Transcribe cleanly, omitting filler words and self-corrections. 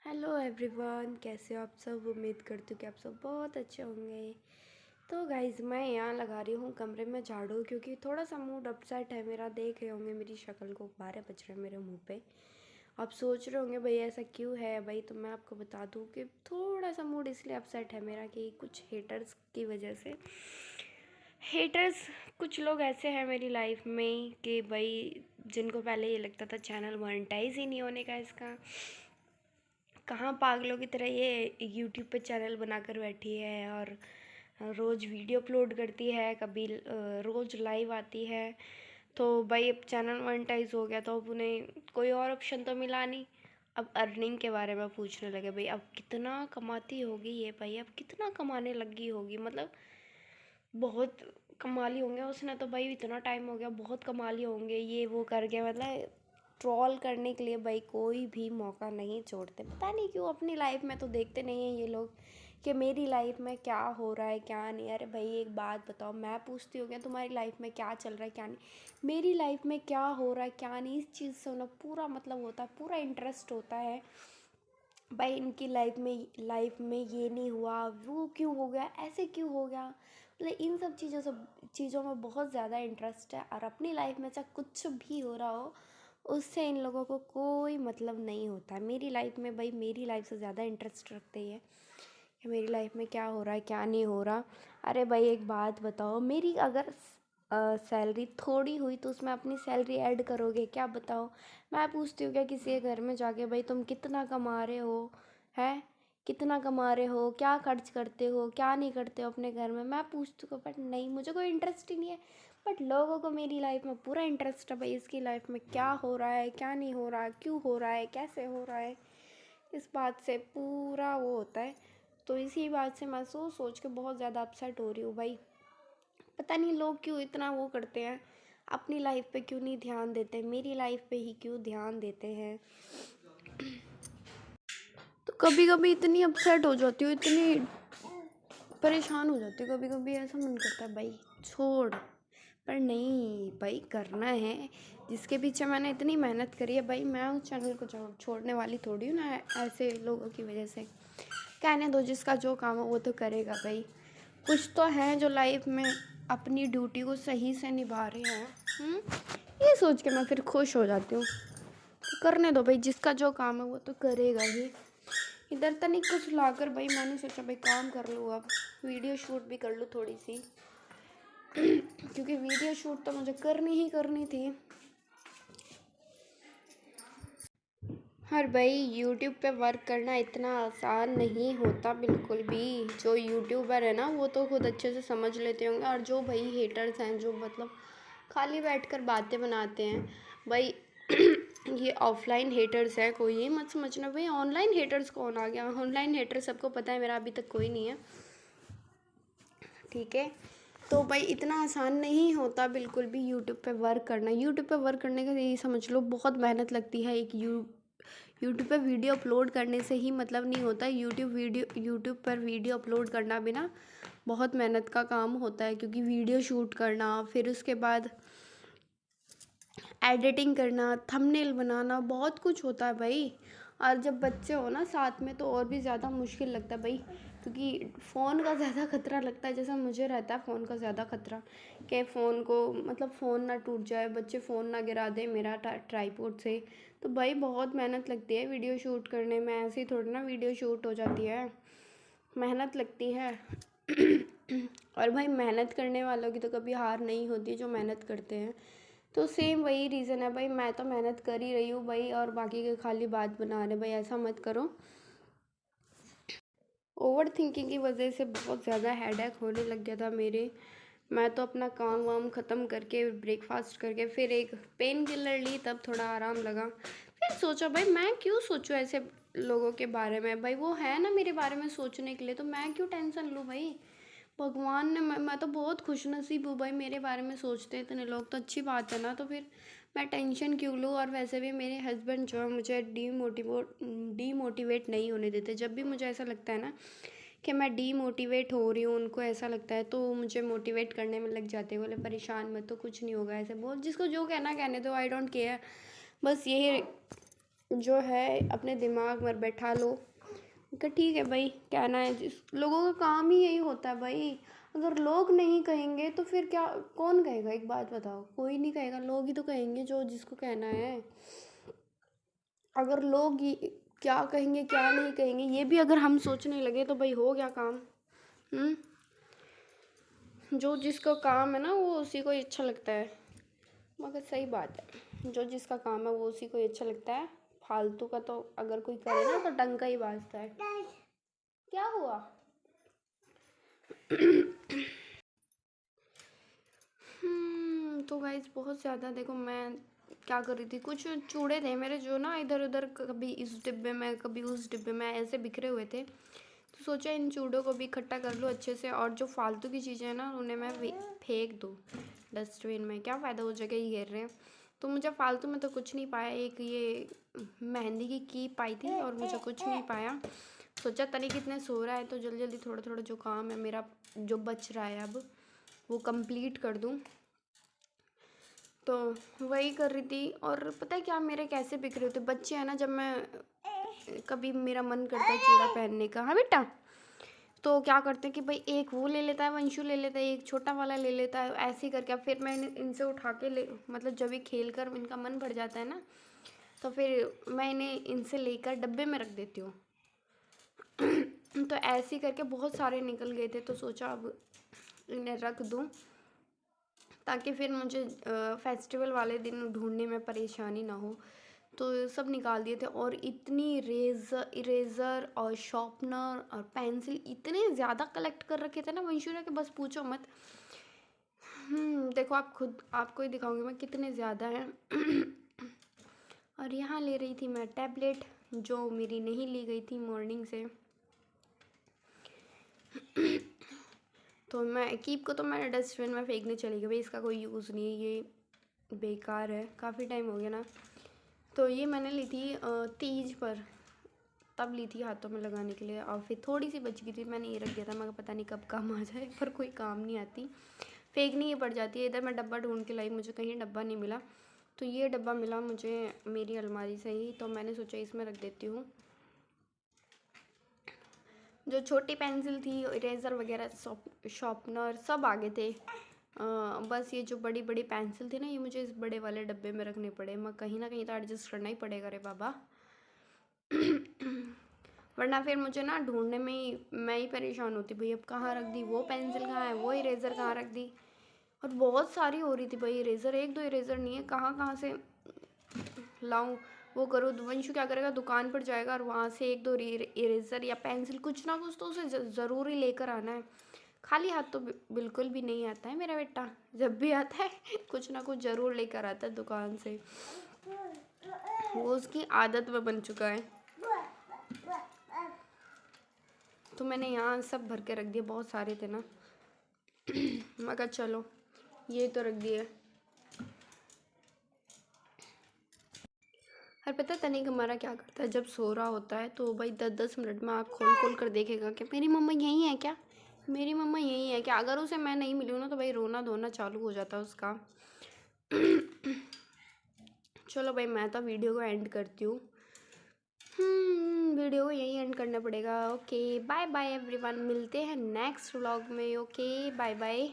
Hello everyone, कैसे हो आप सब। उम्मीद करती हूँ कि आप सब बहुत अच्छे होंगे। तो गाइज़, मैं यहाँ लगा रही हूँ कमरे में झाड़ू, क्योंकि थोड़ा सा मूड अपसेट है मेरा। देख रहे होंगे मेरी शक्ल को, 12 बज रहे हैं मेरे मुंह पे। आप सोच रहे होंगे भाई ऐसा क्यों है भाई, तो मैं आपको बता दूँ कि थोड़ा सा मूड इसलिए अपसेट है मेरा कि कुछ हेटर्स की वजह से। हेटर्स, कुछ लोग ऐसे हैं मेरी लाइफ में कि भाई जिनको पहले ये लगता था चैनल मोनेटाइज ही नहीं होने का इसका, कहाँ पागलों की तरह ये यूट्यूब पे चैनल बनाकर बैठी है और रोज़ वीडियो अपलोड करती है, कभी रोज़ लाइव आती है। तो भाई अब चैनल मोनेटाइज हो गया तो अब उन्हें कोई और ऑप्शन तो मिला नहीं। अब अर्निंग के बारे में पूछने लगे, भाई अब कितना कमाती होगी ये, भाई अब कितना कमाने लगी होगी, मतलब बहुत कमा लिए होंगे उसने तो भाई, इतना टाइम हो गया, बहुत कमा लिए होंगे ये वो करके। मतलब ट्रोल करने के लिए भाई कोई भी मौका नहीं छोड़ते। पता नहीं क्यों, अपनी लाइफ में तो देखते नहीं हैं ये लोग कि मेरी लाइफ में क्या हो रहा है क्या नहीं। अरे भाई एक बात बताओ, मैं पूछती हूँ क्या तुम्हारी लाइफ में क्या चल रहा है क्या नहीं, मेरी लाइफ में क्या हो रहा है क्या नहीं, इस चीज़ से उन्हें पूरा मतलब होता है, पूरा इंटरेस्ट होता है। भाई इनकी लाइफ में ये नहीं हुआ, वो क्यों हो गया, ऐसे क्यों हो गया, मतलब इन सब चीज़ों में बहुत ज़्यादा इंटरेस्ट है। और अपनी लाइफ में चाहे कुछ भी हो रहा हो, उससे इन लोगों को कोई मतलब नहीं होता है। मेरी लाइफ में भाई, मेरी लाइफ से ज़्यादा इंटरेस्ट रखते हैं कि मेरी लाइफ में क्या हो रहा है क्या नहीं हो रहा। अरे भाई एक बात बताओ, मेरी अगर सैलरी थोड़ी हुई तो उसमें अपनी सैलरी ऐड करोगे क्या, बताओ। मैं पूछती हूँ क्या किसी के घर में जाके, भाई तुम कितना कमा रहे हो, है कितना कमा रहे हो, क्या खर्च करते हो क्या नहीं करते हो अपने घर में, मैं पूछती हूँ। बट नहीं, मुझे कोई इंटरेस्ट ही नहीं है। बट लोगों को मेरी लाइफ में पूरा इंटरेस्ट है, भाई इसकी लाइफ में क्या हो रहा है क्या नहीं हो रहा, क्यों हो रहा है कैसे हो रहा है, इस बात से पूरा वो होता है। तो इसी बात से मैं सोच सोच के बहुत ज़्यादा अपसेट हो रही हूँ भाई। पता नहीं लोग क्यों इतना वो करते हैं, अपनी लाइफ पे क्यों नहीं ध्यान देते, मेरी लाइफ पे ही क्यों ध्यान देते हैं। तो कभी कभी इतनी अपसेट हो जाती हूँ, इतनी परेशान हो जाती हूँ, कभी कभी ऐसा मन करता है भाई छोड़। पर नहीं भाई, करना है। जिसके पीछे मैंने इतनी मेहनत करी है भाई, मैं उस चैनल को छोड़ने वाली थोड़ी हूँ ना ऐसे लोगों की वजह से। कहने दो, जिसका जो काम है वो तो करेगा भाई। कुछ तो हैं जो लाइफ में अपनी ड्यूटी को सही से निभा रहे हैं। ये सोच के मैं फिर खुश हो जाती हूँ। करने दो भाई, जिसका जो काम है वो तो करेगा ही। इधर तनिक कुछ लाकर भाई मैंने सोचा भाई काम कर लूँ, अब वीडियो शूट भी कर लूँ थोड़ी सी क्योंकि वीडियो शूट तो मुझे करनी ही करनी थी। और भाई यूट्यूब पे वर्क करना इतना आसान नहीं होता बिल्कुल भी। जो यूट्यूबर है ना वो तो खुद अच्छे से समझ लेते होंगे, और जो भाई हेटर्स हैं जो मतलब खाली बैठकर बातें बनाते हैं भाई ये ऑफलाइन हेटर्स है, कोई ये मत समझना भाई ऑनलाइन हेटर्स कौन आ गया। ऑनलाइन हेटर सबको पता है, मेरा अभी तक कोई नहीं है, ठीक है। तो भाई इतना आसान नहीं होता बिल्कुल भी यूट्यूब पे वर्क करना। यूट्यूब पे वर्क करने का यही समझ लो, बहुत मेहनत लगती है। एक यूट्यूब पे वीडियो अपलोड करने से ही मतलब नहीं होता। यूट्यूब पर वीडियो अपलोड करना भी ना बहुत मेहनत का काम होता है, क्योंकि वीडियो शूट करना, फिर उसके बाद एडिटिंग करना, थंबनेल बनाना, बहुत कुछ होता है भाई। और जब बच्चे हो ना साथ में तो और भी ज़्यादा मुश्किल लगता है भाई, क्योंकि फ़ोन का ज़्यादा खतरा लगता है, जैसा मुझे रहता है फ़ोन का ज़्यादा खतरा कि फ़ोन को मतलब फ़ोन ना टूट जाए, बच्चे फ़ोन ना गिरा दें मेरा ट्राईपोड से। तो भाई बहुत मेहनत लगती है वीडियो शूट करने में, ऐसे ही थोड़ी ना वीडियो शूट हो जाती है, मेहनत लगती है और भाई मेहनत करने वालों की तो कभी हार नहीं होती, जो मेहनत करते हैं। तो सेम वही रीज़न है भाई, मैं तो मेहनत कर ही रही हूँ भाई, और बाकी के खाली बात बना रहे भाई, ऐसा मत करो। ओवर थिंकिंग की वजह से बहुत ज़्यादा हेडेक होने लग गया था मेरे। मैं तो अपना काम वाम ख़त्म करके ब्रेकफास्ट करके फिर एक पेन किलर ली, तब थोड़ा आराम लगा। फिर सोचा भाई मैं क्यों सोचूं ऐसे लोगों के बारे में, भाई वो है ना मेरे बारे में सोचने के लिए, तो मैं क्यों टेंशन लूँ भाई। भगवान ने, मैं तो बहुत खुशनसीब हूँ भाई, मेरे बारे में सोचते हैं इतने लोग तो अच्छी बात है ना, तो फिर मैं टेंशन क्यों लूँ। और वैसे भी मेरे हस्बैंड जो है मुझे डीमोटिवेट नहीं होने देते। जब भी मुझे ऐसा लगता है ना कि मैं डीमोटिवेट हो रही हूँ, उनको ऐसा लगता है, तो वो मुझे मोटिवेट करने में लग जाते हैं, बोले परेशान मत, तो कुछ नहीं होगा, ऐसे बोल, जिसको जो कहना कहने दो, आई डोंट केयर। बस यही जो है अपने दिमाग में बैठा लो कि ठीक है भाई, कहना है जिस लोगों का काम ही यही होता है भाई। अगर लोग नहीं कहेंगे तो फिर क्या, कौन कहेगा? एक बात बताओ, कोई नहीं कहेगा, लोग ही तो कहेंगे जो जिसको कहना है। अगर लोग क्या कहेंगे क्या नहीं कहेंगे ये भी अगर हम सोचने लगे तो भाई हो गया काम। हम्म। जो जिसका काम है ना वो उसी को ही अच्छा लगता है। मगर सही बात है, जो जिसका काम है वो उसी को ही अच्छा लगता है। फालतू का तो अगर कोई करे ना तो डंका ही बाजता है। क्या हुआ? तो गाइस बहुत ज़्यादा देखो, मैं क्या कर रही थी, कुछ चूड़े थे मेरे जो ना इधर उधर, कभी इस डिब्बे में कभी उस डिब्बे में ऐसे बिखरे हुए थे। तो सोचा इन चूड़ों को भी इकट्ठा कर लूँ अच्छे से, और जो फालतू की चीज़ें हैं ना उन्हें मैं फेंक दूँ डस्टबिन में। क्या फ़ायदा, वो जगह ही घेर रहे हैं। तो मुझे फालतू में तो कुछ नहीं पाया। एक ये मेहंदी की कीप पाई थी और मुझे कुछ नहीं पाया। सोचा तनी कितने सो रहा है तो जल्दी जल्दी थोड़ा थोड़ा जो काम है मेरा जो बच रहा है अब वो कंप्लीट कर दूँ। तो वही कर रही थी। और पता है क्या, मेरे कैसे बिखरे होते बच्चे हैं ना, जब मैं कभी मेरा मन करता है चूड़ा पहनने का, हाँ बेटा, तो क्या करते हैं कि भाई एक वो ले लेता है, वंशु ले लेता है, एक छोटा वाला ले लेता है, ऐसे ही करके फिर मैं इनसे उठा के ले, मतलब जब ये खेल कर इनका मन भर जाता है ना तो फिर मैं इन्हें इनसे लेकर डब्बे में रख देती हूँ। तो ऐसे ही करके बहुत सारे निकल गए थे तो सोचा अब इन्हें रख दूँ ताकि फिर मुझे फेस्टिवल वाले दिन ढूंढने में परेशानी ना हो। तो सब निकाल दिए थे। और इतनी इरेज़र और शॉर्पनर और पेंसिल इतने ज़्यादा कलेक्ट कर रखे थे ना वंशु ने कि बस पूछो मत। देखो आप खुद, आपको ही दिखाऊंगी मैं कितने ज़्यादा हैं। और यहाँ ले रही थी मैं टैबलेट जो मेरी नहीं ली गई थी मॉर्निंग से। तो मैं कीप को तो मैं डस्टबिन में फेंकने चली गई भाई, इसका कोई यूज़ नहीं है, ये बेकार है, काफ़ी टाइम हो गया ना। तो ये मैंने ली थी तीज पर, तब ली थी हाथों में लगाने के लिए। और फिर थोड़ी सी बच गई थी, मैंने ये रख दिया था, मगर पता नहीं कब काम आ जाए, पर कोई काम नहीं आती, फेंकनी ही पड़ जाती है। इधर मैं डब्बा ढूंढ के लाई, मुझे कहीं डब्बा नहीं मिला। तो ये डब्बा मिला मुझे मेरी अलमारी से ही, तो मैंने सोचा इसमें रख देती हूँ। जो छोटी पेंसिल थी, इरेज़र वगैरह, शॉर्पनर सब आगे थे। बस ये जो बड़ी बड़ी पेंसिल थी ना ये मुझे इस बड़े वाले डब्बे में रखने पड़े। मैं कहीं ना कहीं तो एडजस्ट करना ही पड़ेगा रे बाबा। वरना फिर मुझे ना ढूंढने में ही मैं ही परेशान होती भाई, अब कहाँ रख दी, वो पेंसिल कहाँ है, वो इरेज़र कहाँ रख दी। और बहुत सारी हो रही थी भाई इरेज़र, एक दो इरेज़र नहीं है, कहाँ कहाँ से लाऊं वो करूँ। वंशु क्या करेगा, दुकान पर जाएगा और वहाँ से एक दो इरेज़र या पेंसिल कुछ ना कुछ तो उसे ज़रूरी लेकर आना है। खाली हाथ तो बिल्कुल भी नहीं आता है मेरा बेटा, जब भी आता है कुछ ना कुछ ज़रूर लेकर आता है दुकान से, वो उसकी आदत में बन चुका है। तो मैंने यहाँ सब भर के रख दिए, बहुत सारे थे ना। मैं कहा चलो ये तो रख दिए। और पता है तनिक हमारा क्या करता है, जब सो रहा होता है तो भाई 10-10 मिनट में आँख खोल खोल कर देखेगा कि मेरी मम्मा यहीं है क्या, मेरी मम्मा यहीं है क्या। अगर उसे मैं नहीं मिलूँ ना तो भाई रोना धोना चालू हो जाता है उसका। चलो भाई मैं तो वीडियो को एंड करती हूँ। वीडियो को यहीं एंड करना पड़ेगा। ओके बाय बाय एवरीवन, मिलते हैं नेक्स्ट व्लॉग में। Okay bye bye.